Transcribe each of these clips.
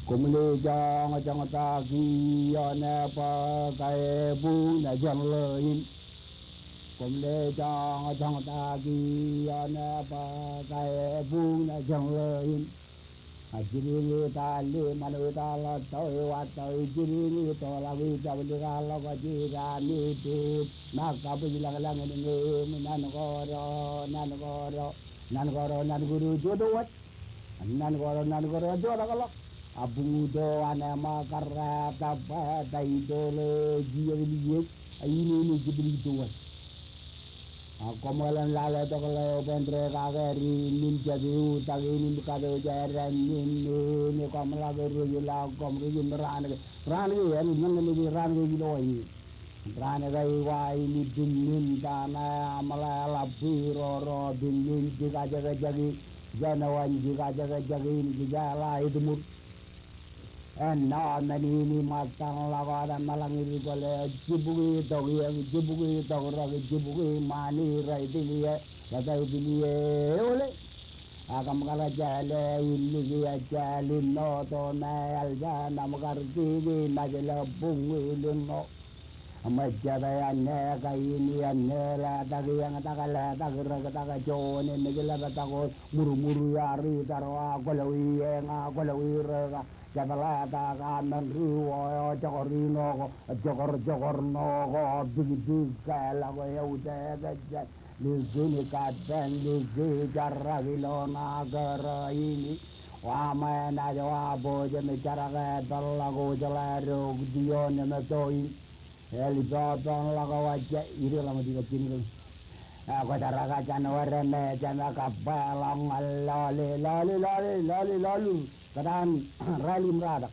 cũng lê trong ta ghi ne pa cái bu ne chẳng lời cũng lê trong ta ghi ne pa cái bu ne chẳng lời chỉ đi ta đi mà người ta là tôi và tôi chỉ đi tôi là vì tôi đi ra là có chỉ ra đi đi mà cả bây giờ là người mình nan có nan guru jodoh nan có jodoh kalau abu do anama karra tapa dai dole jiye ini jibri tuan komalan lala to kalau pendre kageri nin jadi utang ini kado jaran ini komala guru yula kom rin ran ya ni ran ini ran gai wai ni dinin dana amala biro dinin jika jaga jagi janawan jika jaga jagi ini jala itu mur ini matang lawaran malang ini boleh jibuki jibuki mani rai dia kata dia oleh agam kala jale ini dia jalin no to nal jana makarti najela bungi no amajada anne kaini anne la dagi yang takala dagira kata jone najela batako muru yari tarwa kolawi rega Jabala kanan ruwa jogorino jogor big kala ko yauda gaja lizuni kadan lizi jarra vilona gara ini wa ma na jawa bo jeme jaraga dalla go jalaro dione na toi eli don la go waja iri lama di kini ko jaraga janwarane janaka balang lalu kadang rally meradak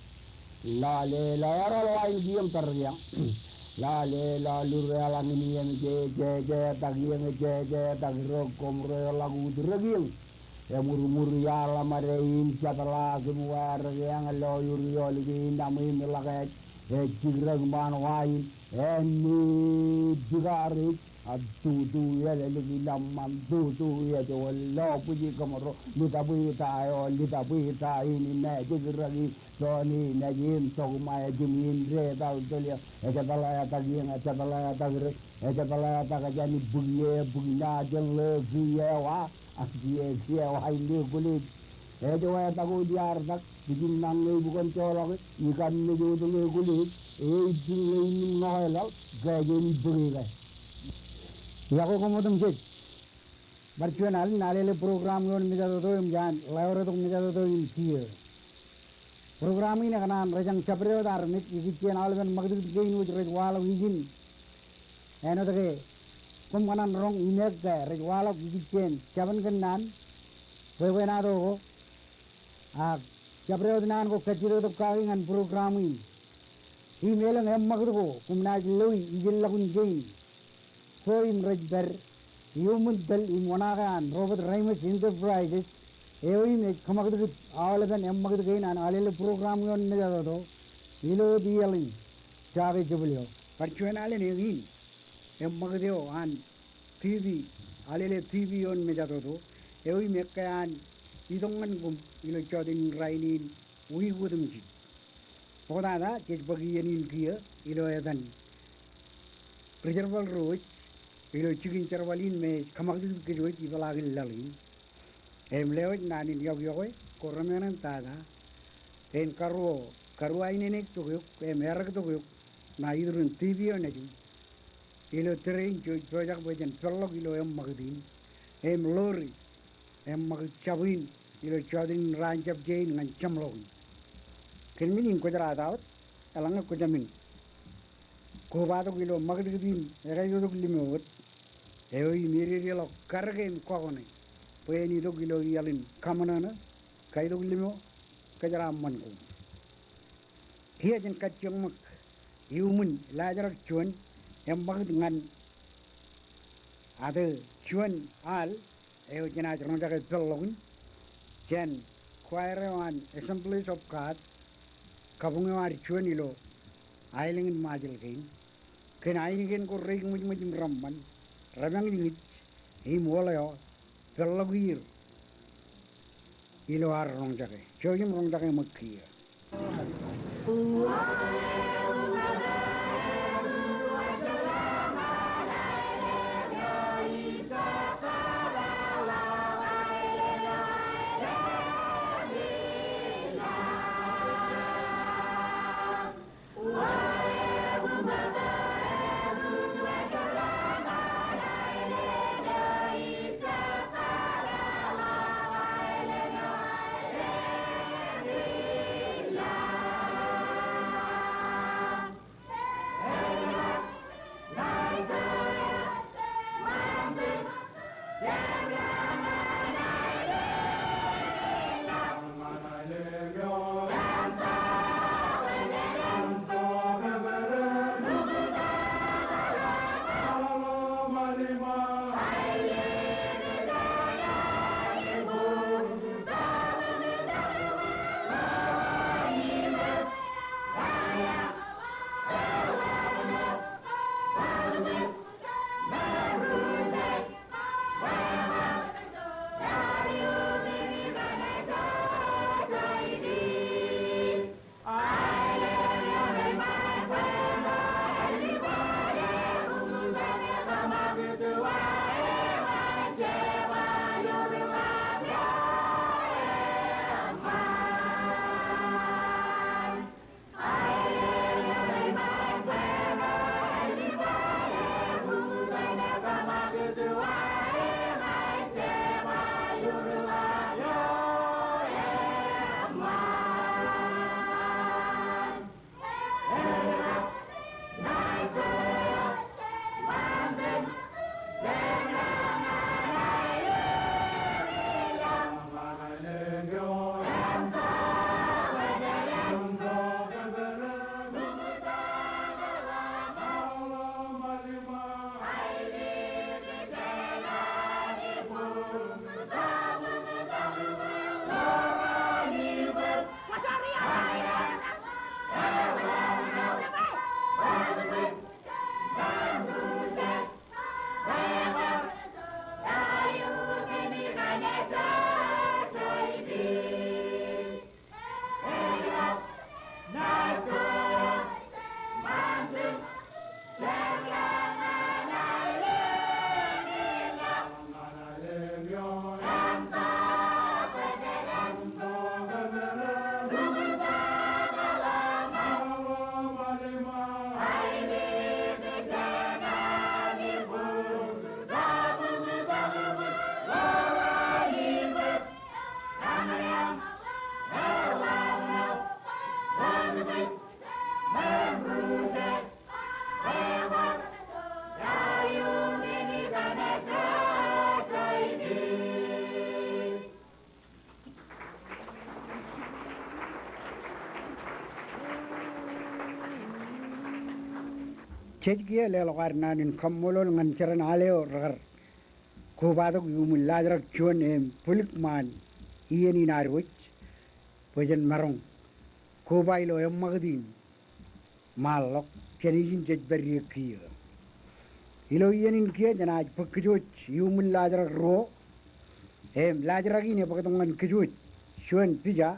lale lain diam teriang lale lalu relang ini yang je tagi rokom lagu deragil ya muru ya lamarein jatala semua yang loyur yoli namin lagat jigrang manwain ini digarik tu ya lagi lamam tu ya jawala puji kamaro lita buita ini na jigragi soni na jim sogma jimin re dal dolia jabala tagajani bugna jeng le wa wa ini kulit jawa tagu diar dak bikin nang bukan colok ikan ni kulit ini ngoelal gajen beri Yaku komodum sih, berjualan nalele program loan mijat itu imjan, lawar itu mijat itu imsier. Program ini karena rejang capre dar mit ikician alban magdud gain uj rejwala wijin. Eno tege, kum kanan rong inek ke rejwala ikician, caban kenan, beberapa do, capre itu nan ko kecil itu kagingan program ini. Email yang magdud ko, kum naj loy ijil lagun gain. So in Rajbar, human bell in Wanagan, Robert Ramos Enterprises, Eoin Kamakut, all of an Emagain and Alele program on Nizado, Ilo Dialing, Chave Jubilio, Perchuan in Emagadio and TV, Alele TV on Mejado, Eoi Mekan, Idongan, Ilo Chodin Rainin, we wouldn't. For that, Jetbuggy and in gear, Ilo Edan. Preserval Roach. Ilo chicken charwalin me kamakdu ke joy ti balagil lalin lewet nanin yoy koramenan tada en karwa ine to yuk merag to yuk na idrun tv on ji ilo train joy jak bojan perlog ilo magdin lori mag chawin ilo chodin ranjab jain ngan chamlog kelmin ko jara daut alanga ko jamin ko bado ilo magdin erayo to limot Eoi miririalo kargen kogone peni do gilo yalin kamanana kaido limo kajara manko hiya jen kachong mak yumun lajarak chuan embag dengan ade chuan al eo jena jron jaga tolong jen choirewan assemblies of god kabungwar chuan ilo ailing majil gain ken ailing ko reg mujum ramban Rabang lingit, wala pelagir ilo ar rong jake, choyum rong jake makkiya. Chejkia lelokarnan in kamolol ngancaran aleo ragar kubadok yumul lajrak chuan pulikman iyan inarwich pajan marong kubailo magdin malok kenijin jejberi kiya ilo iyan in kiya janaj pakjuch yumul lajrak ro lajrak ini pakatungan kjuch chuan pija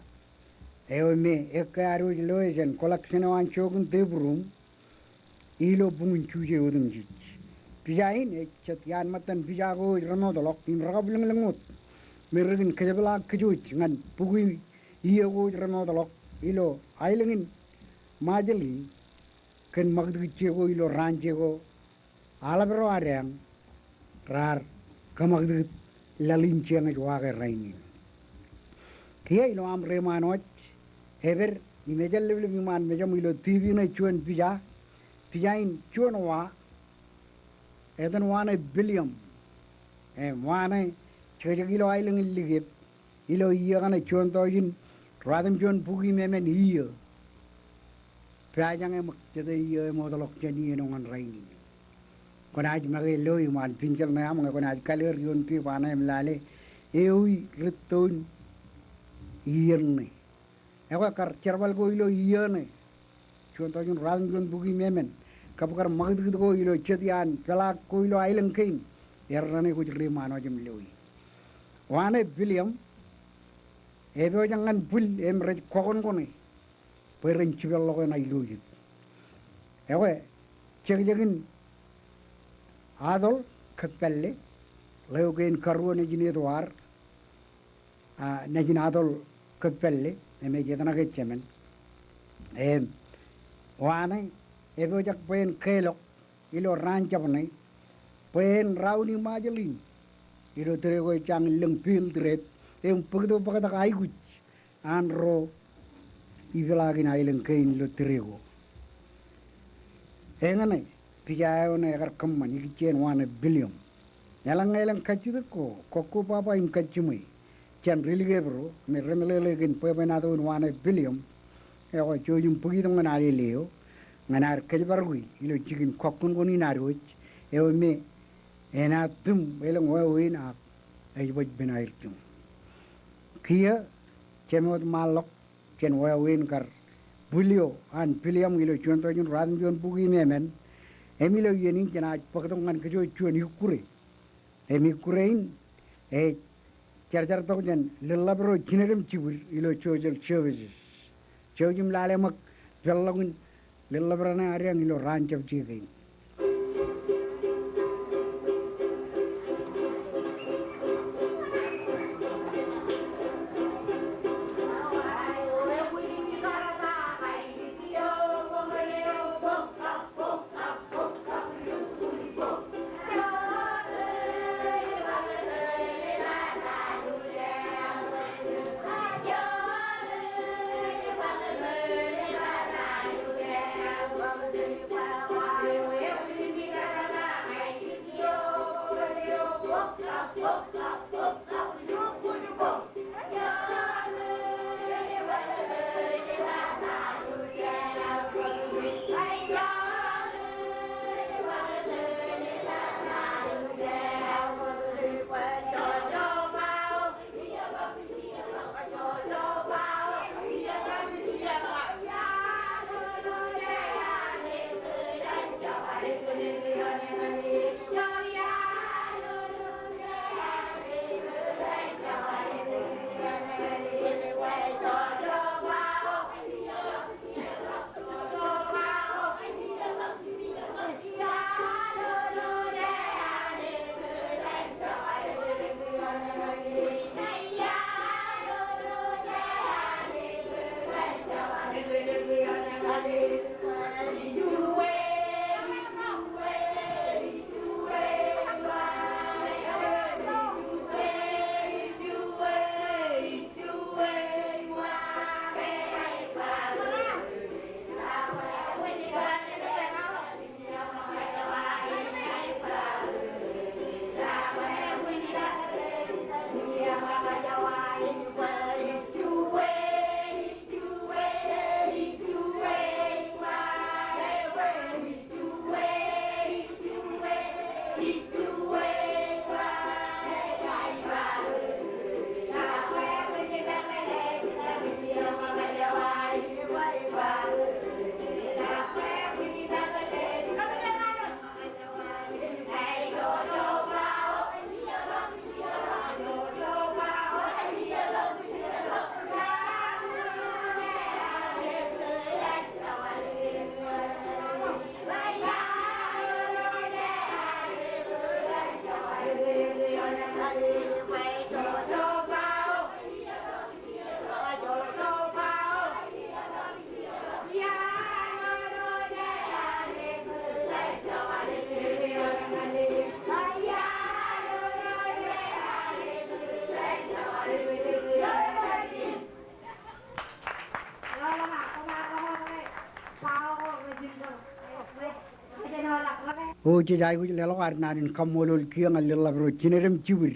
me ekaruj loejan collection wan chogun tebrum ilo bungun chuje udum jich pijain echat yan matan pijago rano dolok in ragablang langot meragin kajabla kjuch ngan pugui iyago rano dolok ilo ailangin majali ken magdgichego ilo ranchego alabro arang rar kamagd lalincheng jwaga raini kiya ilo am remanot ever imejal level viman mejam ilo tv na chuan pijain chuanwa edan wana billion wana chejagilo ailang illigip ilo iya kana chuan toyin radam chuan pugi memen iya pajang makjade iya modalok jani enongan raini konaj mage loy man pinjal na am konaj kaler yon pi wana emlale eui riton iyerne ewa kar cherbal go ilo iyerne chuan toyin radam chuan pugi memen kapkar magd go ilo chetian pelak ko ilo ailang kain errane ko jri mano jam lewi wane billion ebo jangan bul emre kokon kone perin cibel lo na iluit ewe cegin adol kapelle leugen karone jine doar na jin adol kapelle eme jetana ke chemen wane ebo jak pen kelo ilo rancha pone pen rauni majelin ilo tere ko chang lengpil tret pagdo pagda kai guch anro ivelagi na ilen kain lo tere ko engane pijayo na ekar kamman ikichen 1 billion yalang elang kachida ko kokko papa in kachimui chan rilige bro me remelele gen pebena do 1 billion eko chojum pugidong na leo nganar kajbargui ilo chikin kokkun goni naroch ewo me ena tum elang wawin ak ay boj benairtum kia chemot malok chen wawin kar bulio an piliam ilo chonto jun ran jon pugi memen emilo yenin chena pakdongan kejo chuan yukure emi kurein char tok jen lelabro chinerem chibur ilo chojel services chojum lale mak pellagun lelabrana ariang ilo ranchap chigain o je jai gu lelo ar narin kamolol kiang alilla bro chinerem chibur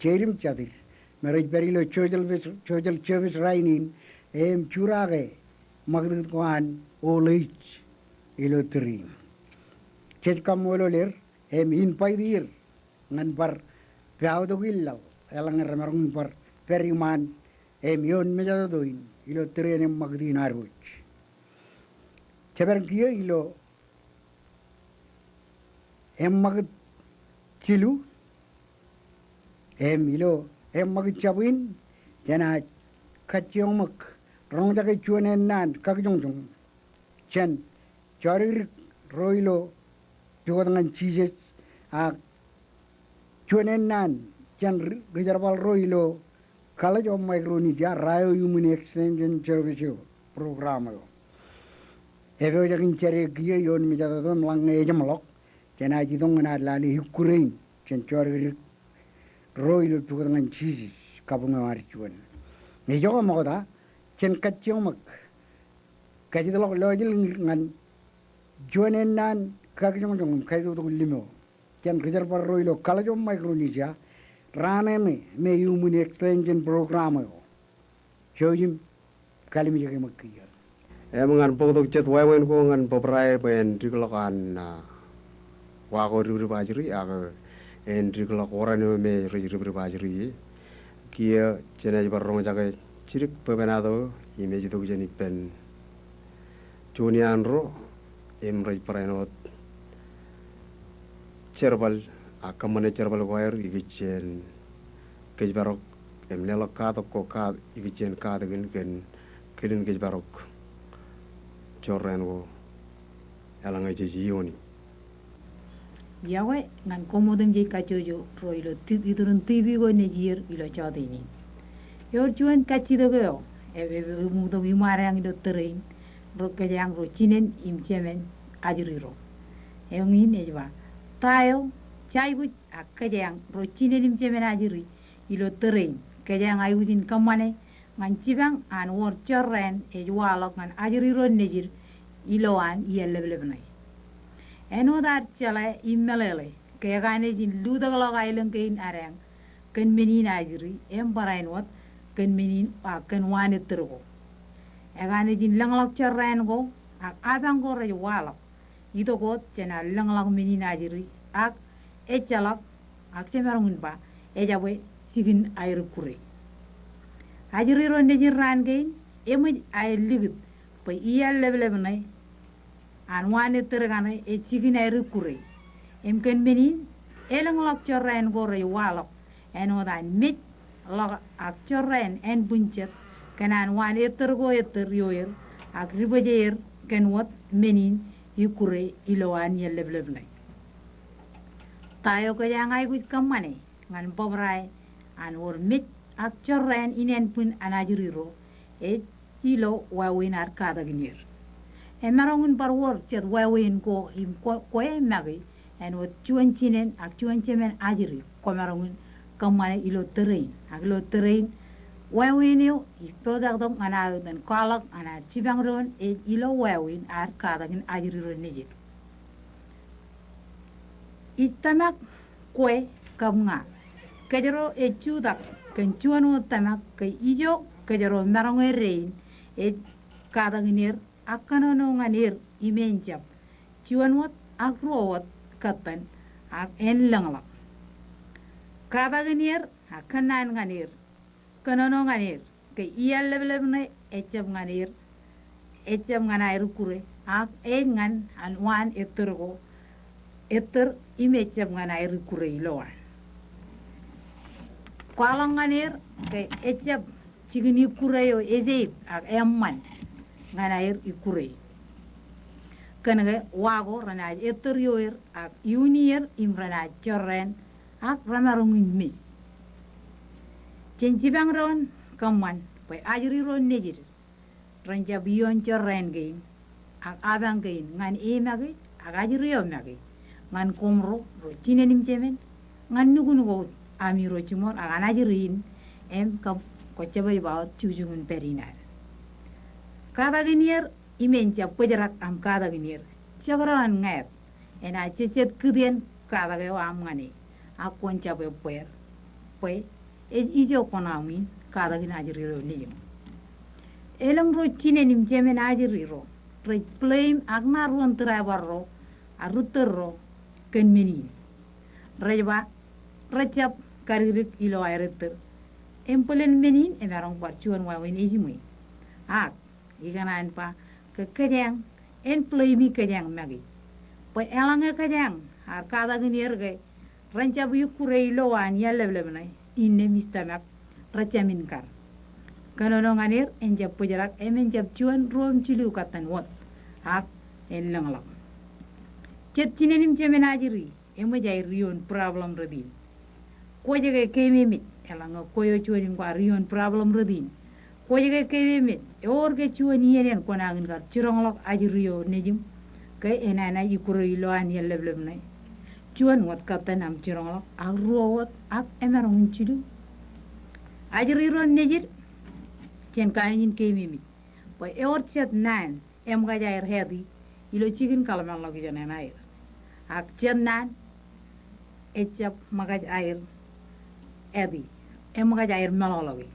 cherim chadir meraj berilo chojal chevis rainin em churage magrid kwan olich ilotrim chet kamololer em in paidir ngan par piaudo gillaw elang remarung par periman em yon mejadoin ilotrim magdinaruch cheber kiyo ilo em mag chilu em ilo em mag chawin jana kachyomak rong jaga chuanen nan kakjong jong chen chori roilo jugadangan cheeses a chuanen nan chen rijarbal roilo college of micronesia rayo human extension service program ego jagin chere giye yon mi jada don lang ejamlok chen aji dong na lali hikurein chen chori roilo jugadangan cheeses kabunga mari chuan me joga moda chen kachyomak kajidalok lojil ngan juanen nan kakjong jong kaido to limo chen rijarbal roilo college of micronesia rane me human extension program chojim kalimi jage makkiya ngan pokok chat wawen ko ngan poprai ben triklokan wa ko ru bajri aga en triklok orane me ru bajri kia chena barong jaga chirik pebenado image to jeni pen junianro emrai parenot cerbal akamane cerbal wire igichen kejbarok emnelo kato ko ka igichen kato gen kedin kejbarok chorrengo alanga jiyoni yawe ngan komodem je kachojo roilo tidurun tv go ne jir ilo chodini yor juan kachido go ebe mudo bimare ang do terrain ro kajang ro chinen imchemen ajriro eongin ejwa tayo chaibu akajang ro chinen imchemen ajri ilo terrain kajang ayudin kamane ngan chibang an wor chorren ejwalok ngan ajriro nejir ilo an yelleblebnai eno dar chala immelele ke gane jin ludagalo gailen kein arang ken menin ajri em barain wat ken menin a ken wane tergo e gane jin langlok chorren go ak abang go re wala ito go chena langlok menin ajri ak e chalak ak chemarun ba e jabe sigin ayru kure ajri ro ne jiran kein emu ay ligit pa iya leblebnai an wane tergane e chigina rukure em ken menin elang lok chorren gore walok eno da mit lok ak chorren en bunchet kanan wane tergo yoyer ak ribajer ken wat menin yukure ilowan yelleblebnay tayo ko yangay gut kamane ngan bobray an wor mit ak chorren inen pun anajuriro e ilo wawinar kadagnir emarong barwor chet wawin ko im ko emagi en wat chuan chinen ak chuan chemen ajiri ko marong kamane ilo terrain ak lo terrain wawin yo ipodak dong ana den kalak ana chibang ron e ilo wawin ar kadagin ajiri ron nejit itamak kwe kamnga kajero e chudak ken chuan wo tamak ke ijo kajero marong rein e kadaginir akanono nganir imenjap chuan wat agrowat katan ak en langlak kadaginir akanan nganir kanono nganir ke iyal leblebne echap nganai rukure ak engan anwan etergo eter imechap nganai rukure ilowan kwalang nganir ke echap chigini kureyo ezib ak emman nganair ikure kanage wago ranaj eteryoir ak unier imranaj chorren ak ramarong mi chenjibang ron kaman pai ajri ron nejir ranja biyon chorren gein ak abang gein ngan emagi ak ajri yomagi ngan komro ro chinenim chemen ngan nugunugo amiro chimor ak anajrin em kam ko chabay baot chujungun perinar kadaginir imenja pejarak am kadaginir chagran ngap ena chechet kudien kadage am ngani akon chabe puer pue e ijo konami kadagin ajriro lim elang ro chine nim jemen ajriro re claim agna ruan trabarro arutero kenmeni rejba rechap karirik ilo aireter empolen menin emarong barchuan wawin ejimui ak iganan pa kekadang en play kadang magi pa elang kadang har kada gnir ge rancha bu kurei loan yalleblebnai inne mistamak rachamin kar kanono nganir en jab pujarak emen jab chuan rom chilu katan wot hak en langlak chet chinenim chemenajiri emo jay rion problem radin ko jege kemimit elanga koyo chuan ngwa rion problem radin ko jege kemimit e orge chuan yenen konangin gar chironglok ajiriyo nejim kay enana yikuro ilo an yelleblebne chuan wat katan am chironglok ak ruwot ak emerong chilu ajiriron nejir chen kanin kemimit po e or chet nan em ga jair hedi ilo chikin kalman lagi jana nair ak chen nan e chap magaj air edi em ga jair malologi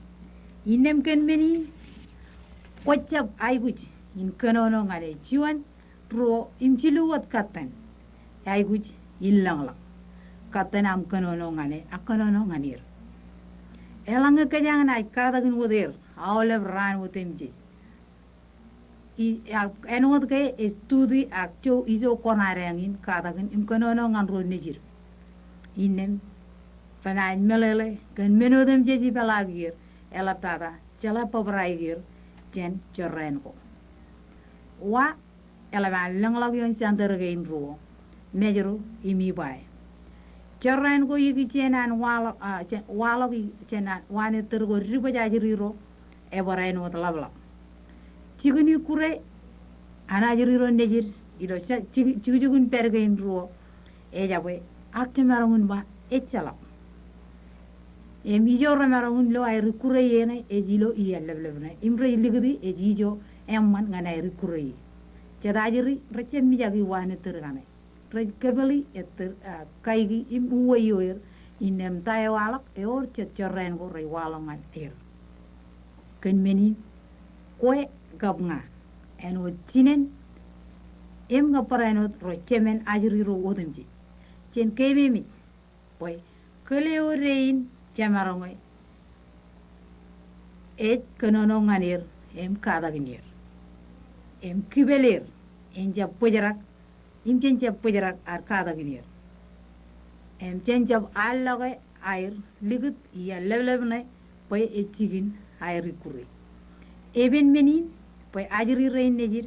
inem ken meni kochap aiguj in kanono ngale chuan ro imchilu wat katan aiguj illangla katan am kanono ngale akanono nganir elanga kajang nai kadagin woder awle ran wotemji enot ke estudi akcho izo konarengin kadagin imkanono nganro nejir inem fanain melele kan menodem jeji pelagir elatada chala pobraigir jen chorrenko wa elaban langlagion chandergein ro mejro imi bay chorrenko yigi chenan walo chenan wane tergo ribo jajiriro e borain wot labla chiguni kure anajiriro nejir ido chigujugun pergein ro e jabe aktemarungun ba e chala e mijo ramarungun lo ay kure yene e jilo iyelleblebne imre ligdi e jijo emman ngana ay kure yi chadajiri recem mi jagi wane tergane rej kebeli eter kaygi im uwayoyer inem tay walak e or chorren go re walongan er ken meni koe gabnga eno tinen em nga paranot ro chemen ajiri ro odemji chen kebemi boy kele o rein chamarongoy et kanono nganir em kadaginir em kibelir en jab pujarak im chen jab pujarak ar kadaginir em chen jab alloge air ligut ya leblebne boy etigin air kuri even menin boy ajiri rein nejir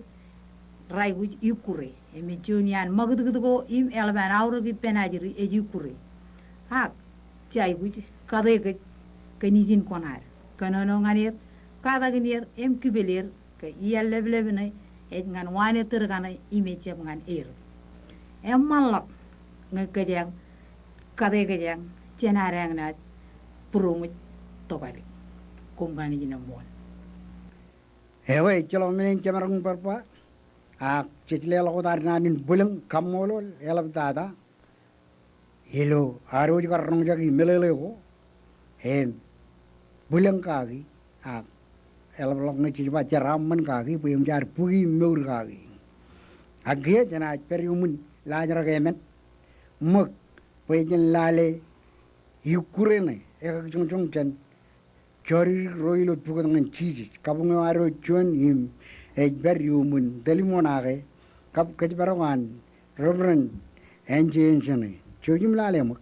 rayguj ikure emi junian magdugdugo im elban awrugi penajiri eji kure hak chayguj kadege kanijin konar kanono nganir kadaginir em kibelir ke iyaleblebne et ngan wane tergana imechep ngan em malak ngakajang kadege jang cenarang na purumut tokari kumgani jinamon hewe chalo menen chamarung parpa ak chitlelo ko darnanin bulang kamolol elab dada helo aroj karnong jagi melele ko hem bulang kagi ak elab lok ne chiba charaman kagi puyum jar pugi meur kagi agge jana periumun lajra gemen mak puyen lale yukurene ek jong chen chori roilo tukan chiji kabung aro chuan im beriumun delimonage kap kajbarawan reverend engineer chojim lale mak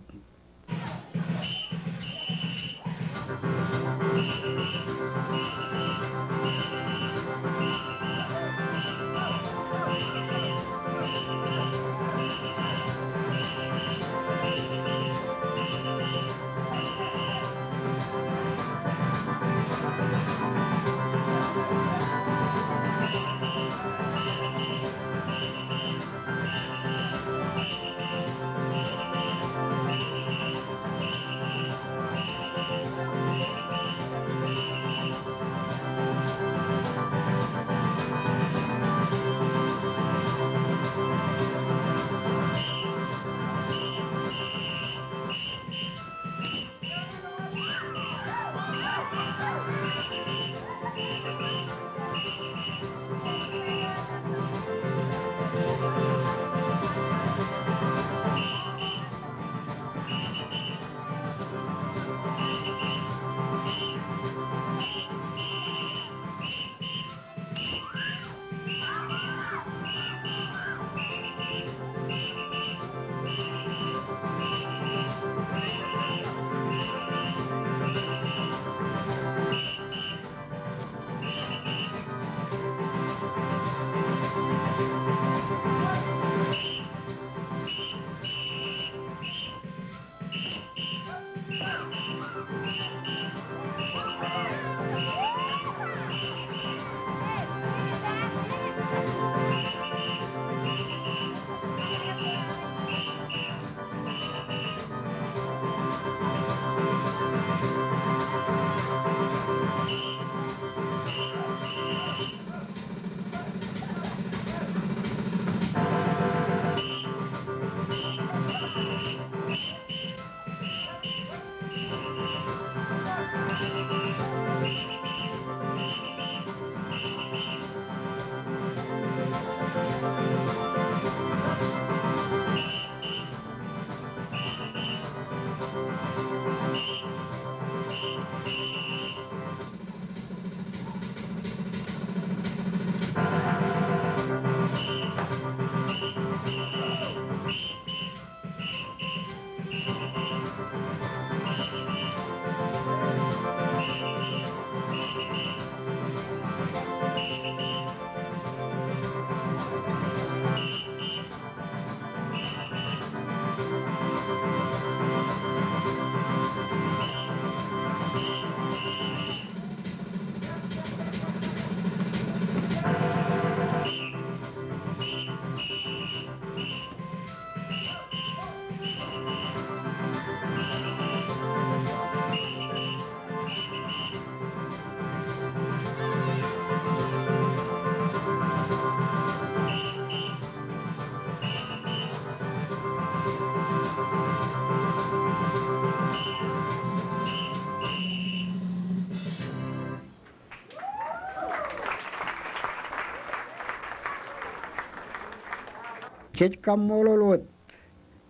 Chet kamololot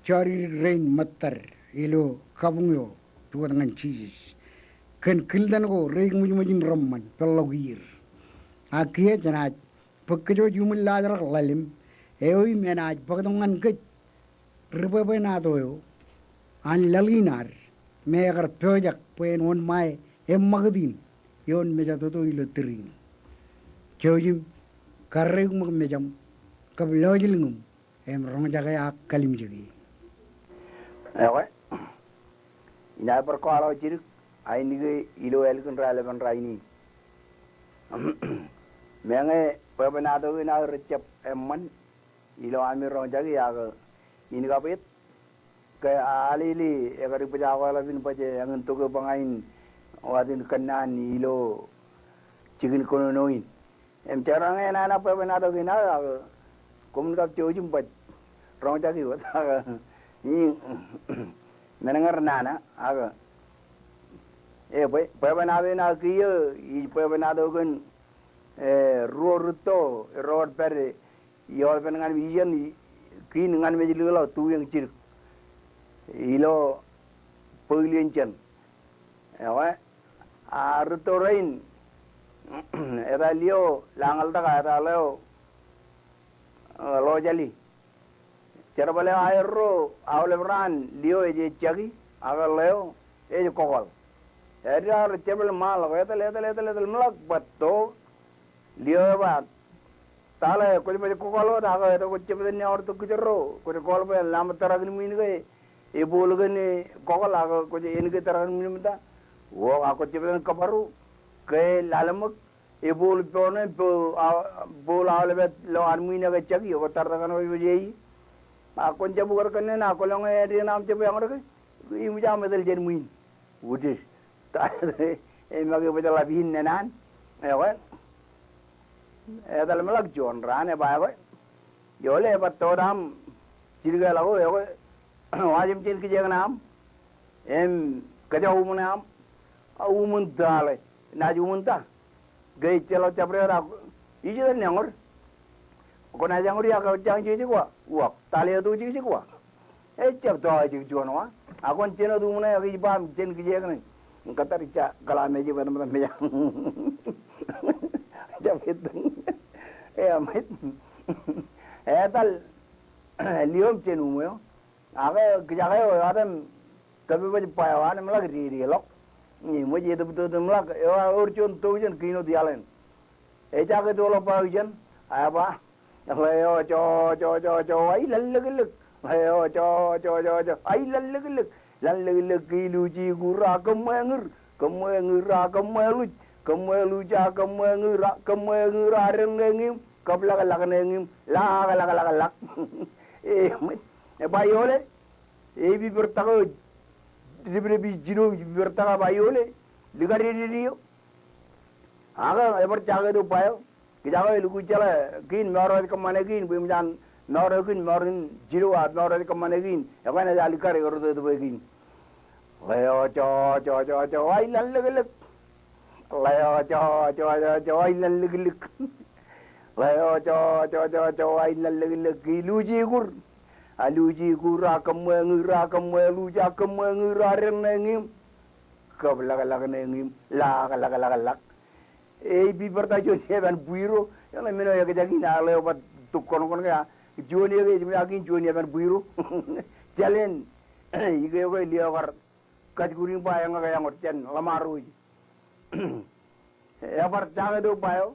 cari rain matar ilo kabungyo tuwa dengan cheese. Kan kildan ko rain mujin ramman pelagir. Akhirnya jangan pekjo jumul ladar lalim. Eoi menaj pagdongan ke ribabena doyo. An lalinar megar project pen on mai magdin yon meja toto ilo tering. Jojim karreg mag mejam kablojilngum rong jaga kalim jagi. Ewe, ina perkara cirik, aini ke ilo elkun ini. Mengenai pemenado ina recep emman, ilo amir rong jaga ya ke ini kapit. Ke alili ekari pejawa labin pace yang untuk ke bangain wadin kenan ilo cikin kononoin. Carang ena apa pemenado ina komunikasi jujum pat rong jaga wat. Ini mendengar nana aga pemenado na kiyo pemenado kan ruto road per yol penangan vision kin ngan mejilo tu yang cir ilo pulien chan ewa ruto rain era lio langal ta era leo lo jali cara bale aero awlebran lio eje chagi aga leo eje kokol era cebel mal letel malak batto lio ba tale ko je kokolo daga to ko cebel ne or to kujero ko kol be lam taragni min ge e bolgane kokol aga ko je en ge taragni min ta wo ako cebel kabaru ke lalamuk e bol pone bol awlebet lo armina ge chagi ko taragano je aku jabu kerana nak kalau dia nam jabu yang orang ini macam betul jadi muin, wujud. Tak, magi betul labihin nenan, kan? Dalam melak John ran, apa? Jole betul ram, cirga lagu, wajib cil kerja nam, kerja umum nam, umum dale, naju umum ta, gay celo capre aku, ini dah nyangor. Ko na jang uri aka jang ji kwa wa tale du ji kwa chap to ji jo no akon cheno du muna ki ba chen ki je kan katar cha kala me ji ban me ja jab hit amit dal liom chen mu yo aga ja ga adam kabe ba pa wa ne mala ri ri lo ni mo ji du du mala or chon to jen kino dialen ja ga do lo pa jen apa Leo cho ai lallegilek leo cho ai lallegilek kiluji gura kemengir kemelu ja kemengir arengengim kablak lak bayole bi bertago dibre jino bertaga bayole ligari dio aga eber jaga do payo Kita lugu cala kin maro ke mana kin bimjan maro kin marin jiru at maro ke mana kin ya kan ada alikar gor do begin leo cho ai lallegilek leo cho ai lallegilek leo cho ai lallegilek iluji gur aluji gur akemelu ja kemengir arengengim kablak nengim lak bi berta jo seban buiro yang meno ya kejagi na le obat tukon kon ga joni ge mi agi joni ban buiro jalen ige go liya war kaj guring ba yang ga yang chen lamaru ya bar jaga do bayo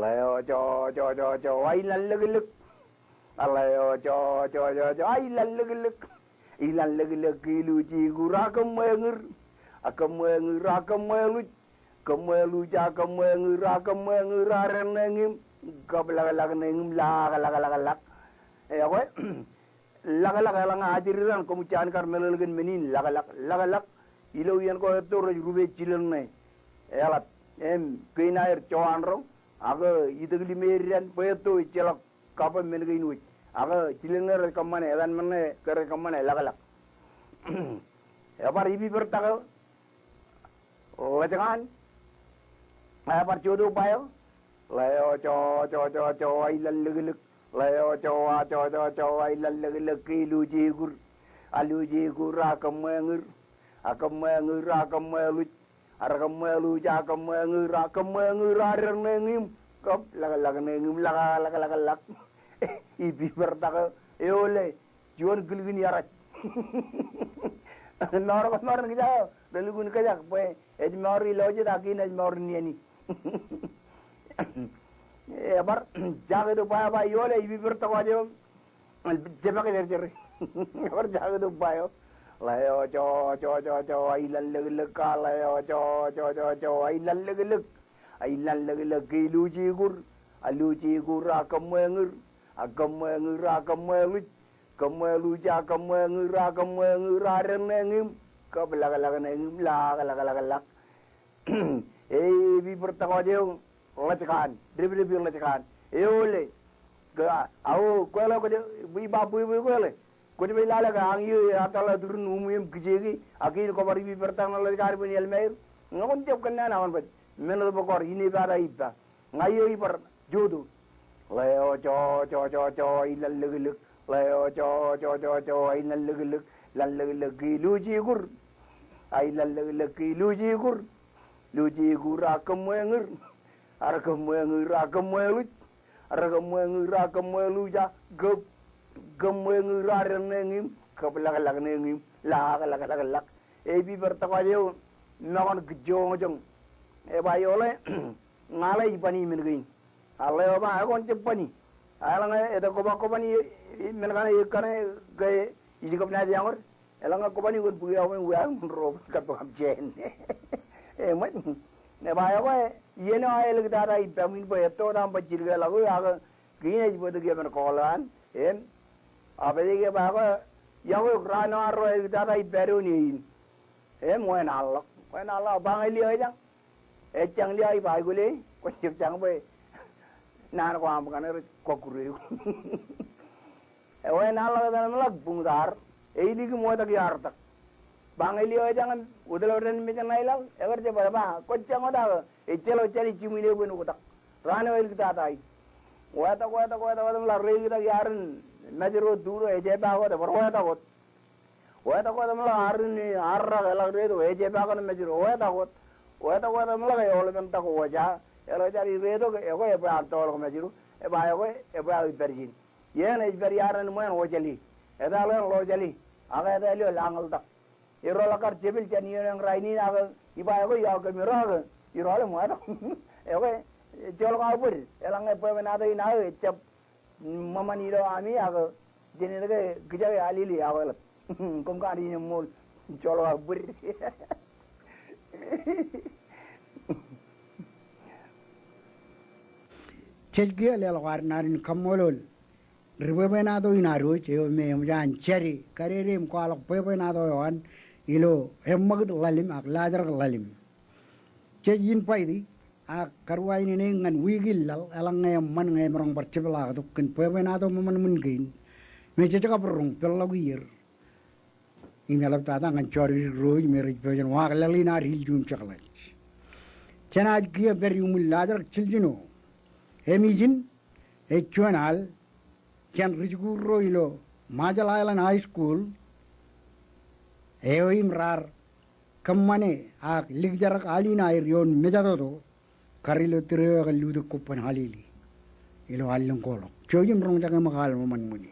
leo cho ai lallegilek aleo cho ai lallegilek ilallegilek iluji gurakam mengir akam kemelu ja kemengir renengim kablak nengim lak apa lak lang ajiriran kemudian karmel gen menin lak ilo yan ko to rube chilen ne elat keinair coanro aga idegli merian peto celak kapa mengi nuit aga chilenger kamane edan menne kere kamane lak apa ibi bertaga jangan apa jodoh bayo leo cho ai lallegilek Leo cowa cowa ilalagi lujigur alujigur akamengir akamelut akamelu jakamengir arenengim kop lagalagengim lagalak ibi bertaka eole jual gilgini arat nor kita dalugun kajak pe ejmori loje takin ejmori niani bar jaga do pa yole ibi bertaka jo jebak jer bar jaga do pa Leo cho ay lalag ka leo cho ay lalag lujigur alujigur akamengir kamelu akamengir arenengim kabalagalaganengim lagalak bi bertanggung lecakan drib lecakan ole ga au kwela ko bi babu kwele ko be lala ga angi atala durun umum kijegi akil ko bari bi bertang lecakan bin elmeir ngon jop kanna nawan bat menal bokor ini bara ibda ngayo ipar jodo leo cho ilallegilek leo cho ilallegilek lallegilek lujigur ay lallegilek lujigur akamengir akamengir ja gemengir arenengim kabalagalagnengim lagalak ebi bertakayo nakon gejong bayole ngalai pani menggin ale ba kon cepani alanga eta ko pani menggana ikane gay iji ko na diangor elanga ko pani gon buya wen ro ka to am jen mat ne ba yo yeno ayel kita ra ipamin bo eto ram ba jirga lagu aga gine jibo de gemen kolan abede ge ba ko yawo rana ro kita ra iperu ni moen Allah bang eli aja echang li ai bai gule ko chip chang be nan ko am kan ko kuru moen Allah dan lag bungdar eli ki mo ta ki arta bang eli aja kan udel orden me nai lag ever je ba ko chang oda echelo chali chimile bun ko tak rana wel kita tai wata la re kita yaran najero duro eje ba ko da wata ko la arin arra la re do eje ba ko najero wata ko la yol men ta ko waja elo jari re do e ko e ba to ko najero e ba ko e ba berjin yen e ber yaran mo en wojali e da lo jali aga da lo langal da iro la kar jebil jani en raini aga iba ko ya ko mi ro iro le mo da e ko jol ka bur elang e pe na da ina e chap mama ni do ami aga jeni de gijawe alili awal kom ka ri mo jol ka bur Chelgia le narin kamolol ribebenado inaro cheo me mjan cheri karerem kwalok pebenado yon ilo hemmag lalim ak lajar lalim chejin paidi a karwai ni ngan wigil lal alang ngem man ngem rong percebla dukkin pebenado man mungkin me checha perung pelagir ingalap tata ngan chori roi merej pejen wa lalina ril jum chaklat chanaj kia beriumul lajar chiljino Emijin, Echuanal, Chan Richguro ilo, Majal Island High School, Eoim Rar, Kamane, Ak Ligjarak Alina Irion Mejadodo, Carilo Trio Ludo Kupan Halili, Ilo Alun Kolo, Chojim Ronjaga Mahal Woman Muni.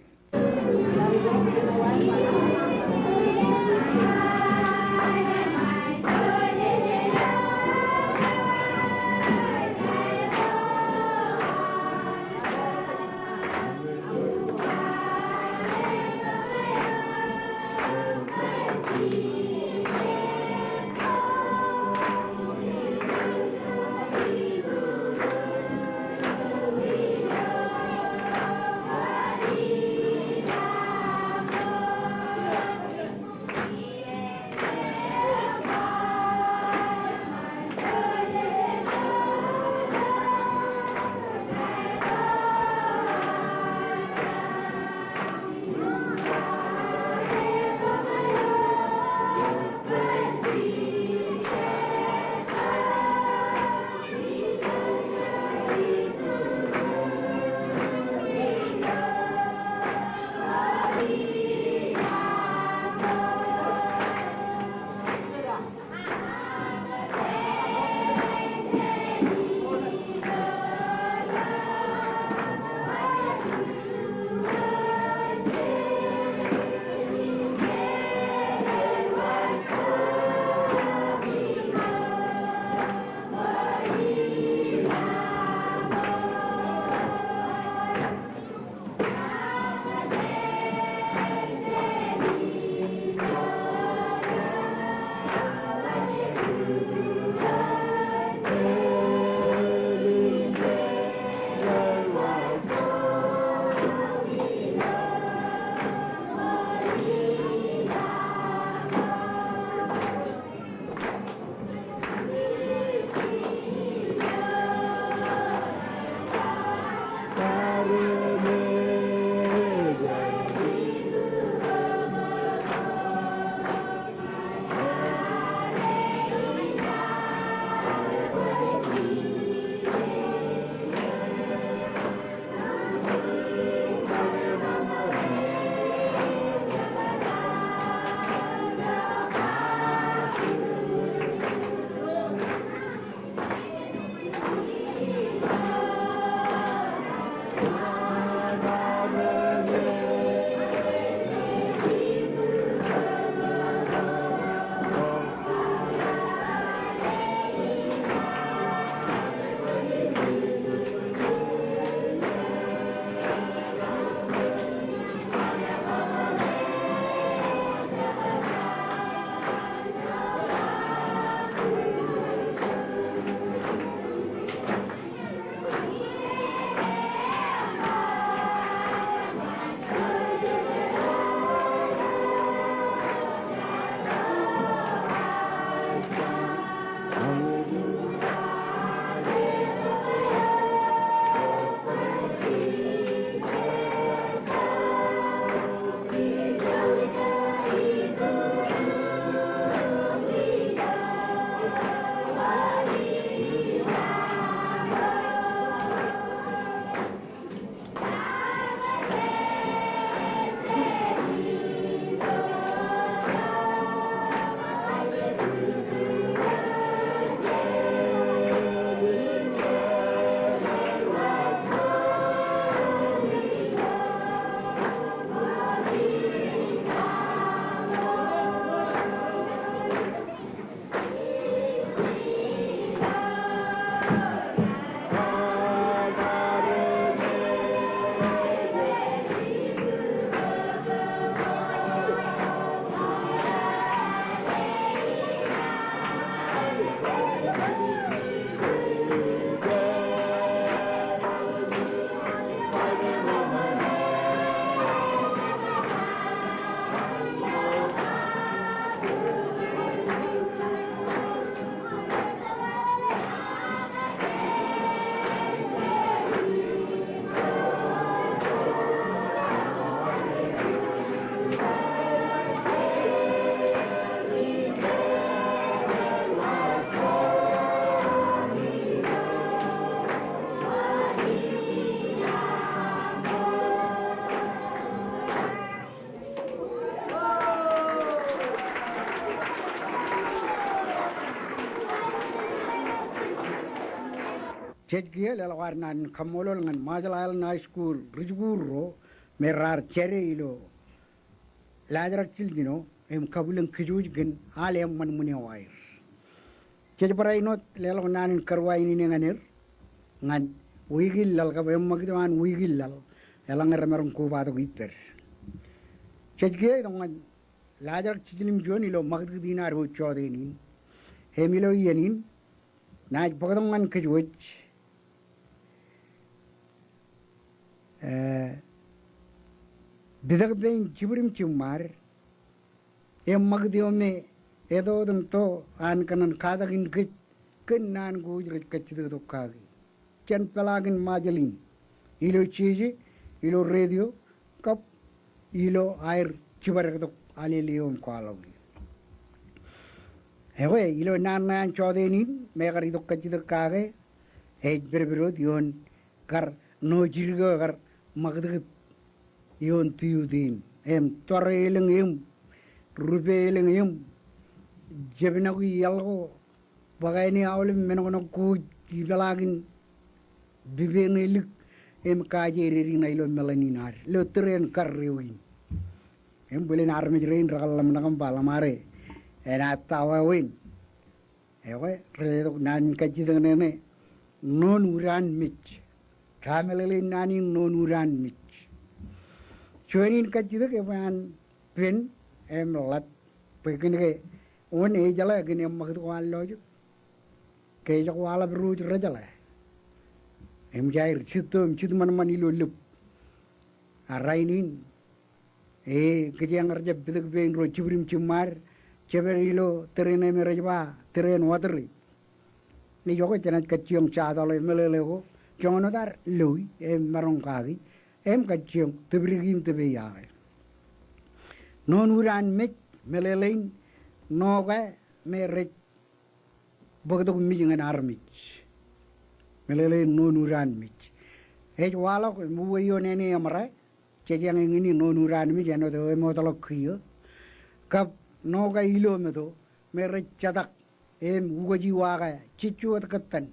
Chetkia Lelawarnan Kamolol and Majalal Night School, Rijguro, Merar Cherry Ilo, Ladrak Childino, Kabul and Kijugan, Aliam Manmunia wire. Chedbarai not Lelonan and Karwain in Anir, and Wigil Lalkabam Magdan Wigil Lal, Elangaram Kuva the Wither. Chedgay on Ladrak Chilim Jonilo Magdina who Chodin, Hemilo Yenin, Night Bodam and Kijuich. Didagbein Chiburim Chumar, Magdiome, Edodum to, and Canon Kazagin Kit, Kinan Guj Kachid Kagi, Chen Pelagin Majalin, Ilo Chiji, Ilo Radio, Cup, Ilo Air Chibarak Ali Leon Qualogi. Away, Ilo Nana and Chodenin, Megarido Kachid Kage, Ed Berberud, Yon Car, no Jirgo, Magdib, Yon Tuyudin, Torreling him. Rubeling him, Jebinawi Yellow, Bagani Aulim Menono Good, Givalagin, Bivini, Kaji reading Ilo Melaninar, Lutheran Carriwin, Embulin Army Rain, Ralam Balamare, and at Tower Win. Ewe, Nan Kajidan, non Uran Mitch, Cameli Nani non Uran Mitch. Joining Kajidan, Pin. Lat Pekin one age again a Magduan logic. Cage of Walla Bruge Regala. Jair Chitum Chitman Manilo loop. A rainin a Kajangar Jabik Vein Rochibrim Chumar, Cheverilo, Terene Merajba, Terrain Waterly. Nijokan Kachum Chadal, Melego, Jonadar, Louis, M. Maronkagi, M. Kachum, to bring him to be yard. Non uran mit melelain noga me rich bogdo mijing an armich melelain non uran mit ej wala ko muwayo nene amara chejang ngini non uran mit ano do motalo khiyo kap noga ilo me do me rich chadak em ugoji waga chichuat katan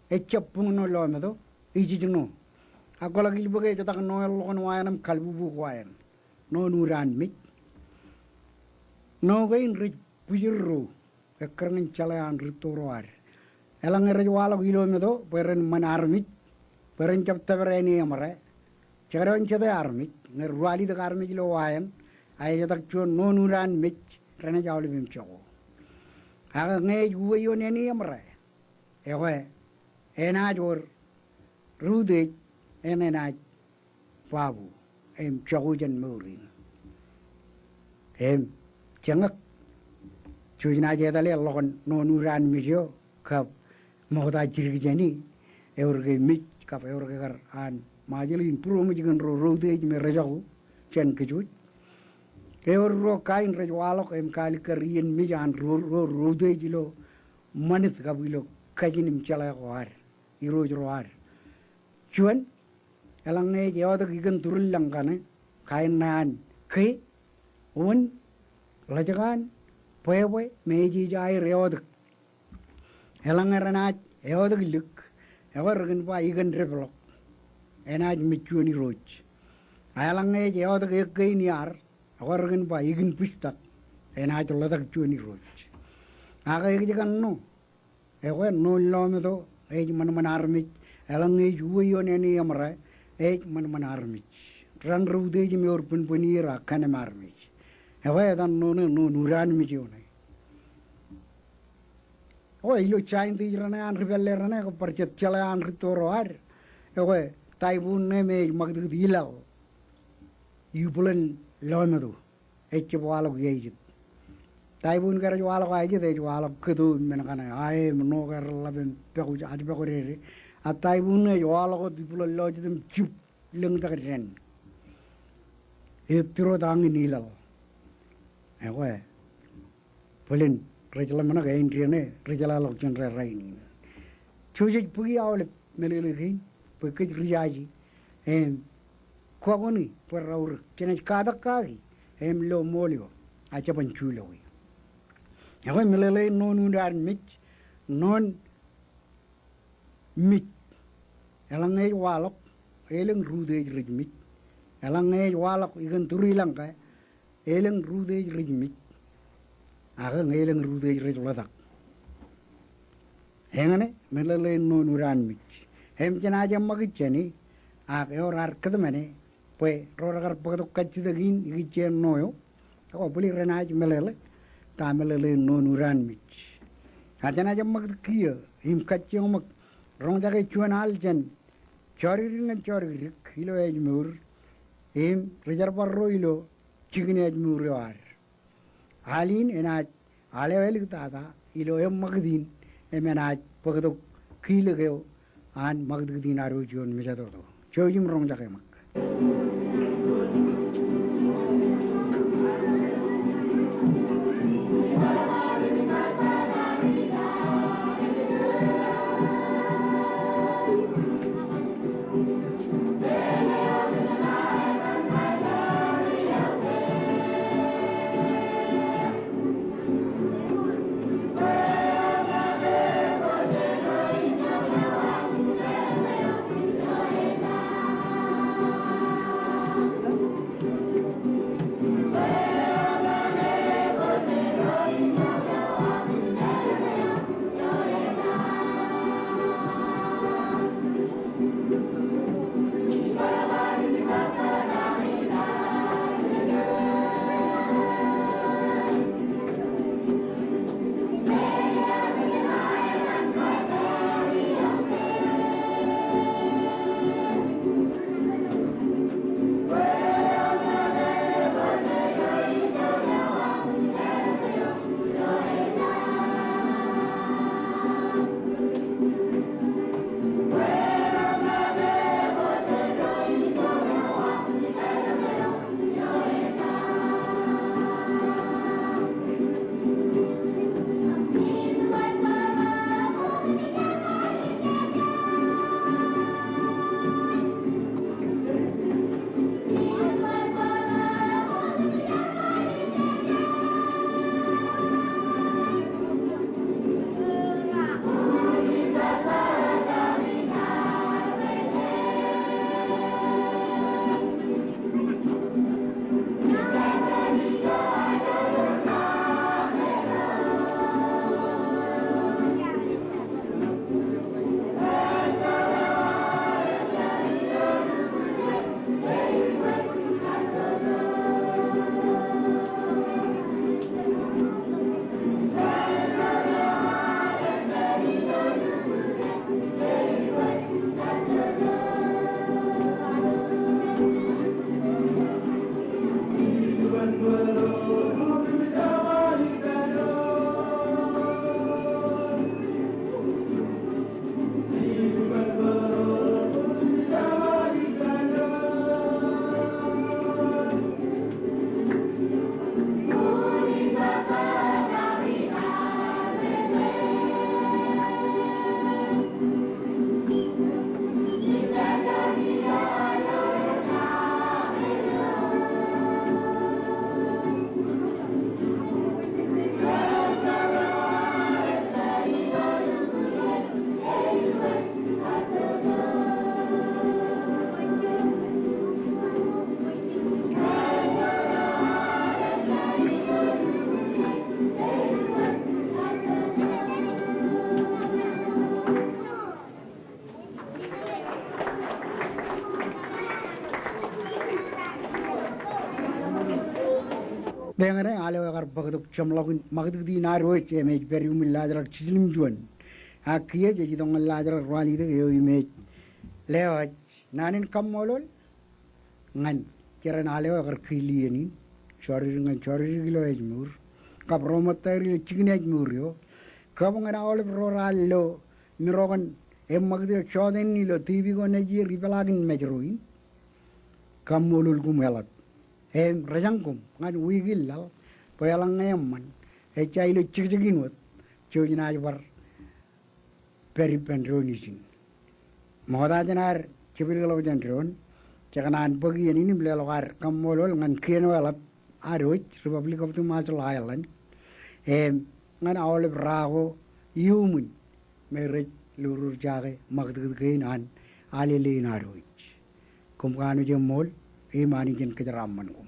echapung no lo me do ijijno akola gilboge chadak no lo kon wayanam kalbu wayan non uran mit no gain rich pujiro a kerning chalayan rituar elang rejwala kilometer peren man armit peren chap tavereni amare charon chade armit nerwali the armit lo wayan ay tak chon non uran mit rene jawli bim chago aga nge juwe neni amare ewe ena jor rude enena babu em chago jan morin em Changak Chujina Jedale Logan no Nuran Mijo, Cup Moda Jirgani, Eurge Mitch, Cup Eurger, and Majalin Purumigan Road Merajo, Chen Kijut. Euro Kain Rejwalok, and Kalikarian Mijan Rodejilo, Manith Gavilo, Kajinim Chalawar, Erojroar. Chuan, Elange, the other Gigan Turulangane, Kain Nan, K, one. Lajagan, Puewe, Meiji Jai Reod Elangaranat, Eodig Luk, Evergan by Egan Revelok, and I'd Michuni Roach. Alangage Eodig Gainiar, Oregon by Egan Pistak, and I'd Ladak Juni Roach. Agagan no, Ewe no Lomedo, Age Manman Armich, Elangage Wuyon any Amara, Age Manman Armich. Run Rudage Murpun Punira, Canem Armich. Away than no Nuran Mijone. Oh, you chine the Rana Rivellerana, Perchetella and Ritoroar. Away, Taibun name Magdilao. You pull Lomado, Echwalo Gage. Taibun Garajwala, I get Ejwala Kudu Menagana. I am no Garlavin Peguj Adbagore. At Taibun, you all of people lodge them cheap, Lungtagajan. It threw down in Nilo. Away. Pulin, Regalamana Indian, Regala General Rain. Choose Pugi out Melili, Pukit Riaji, and Quagoni, for our Cheneskada Kagi, and Lo Molio, Achapan Chulo. Away Melele, no Nudan Mitch, non mit elang ngai walok eleng rude rig mit elang ngai walok ikan turi lang ka eleng rude rig mit aga ngeleng rude rig ladak hengane melale no nuran mit hem jana jam magichani a eorar kadmane pue roragar pagdok kachidagin igichen noyo ko buli renaj melele ta melale no nuran mit hajana jam magkiya him kachyo mag rong jage chuan aljan choriringan choririk ilo ejmur him reservoir roilo chigine ejmur war halin enaj alevel tada ilo em magdin emenaj pagdok kilageo an magdin aro jon misado chojim rong jage mag Bengare ale agar bagduk chamlagun magduk di naroi che me perium ladra chilim juan akiye je dong ladra rwali de yo image lewa nanin kammolol ngan kiran ale agar khili ni chori gilo ejmur kap romatari chigne ejmur yo kabungana ole rorallo mirogan em magde choden ni lo tv go neji ripalagin mejruin kammolul gumelat em rajangkum ngan wigilla poyalang ngayman e chailu chigjiginwat chojina bar peripendronisin modajanar chibilgalo jandron chakanan bagi yani ni blelogar kammolol ngan kienwalat aroj republic of the marshall island em ngan awle brago yumun mere lurur jage magdgin an alilin aroich kum kanu jemol imani jen kejaramman kum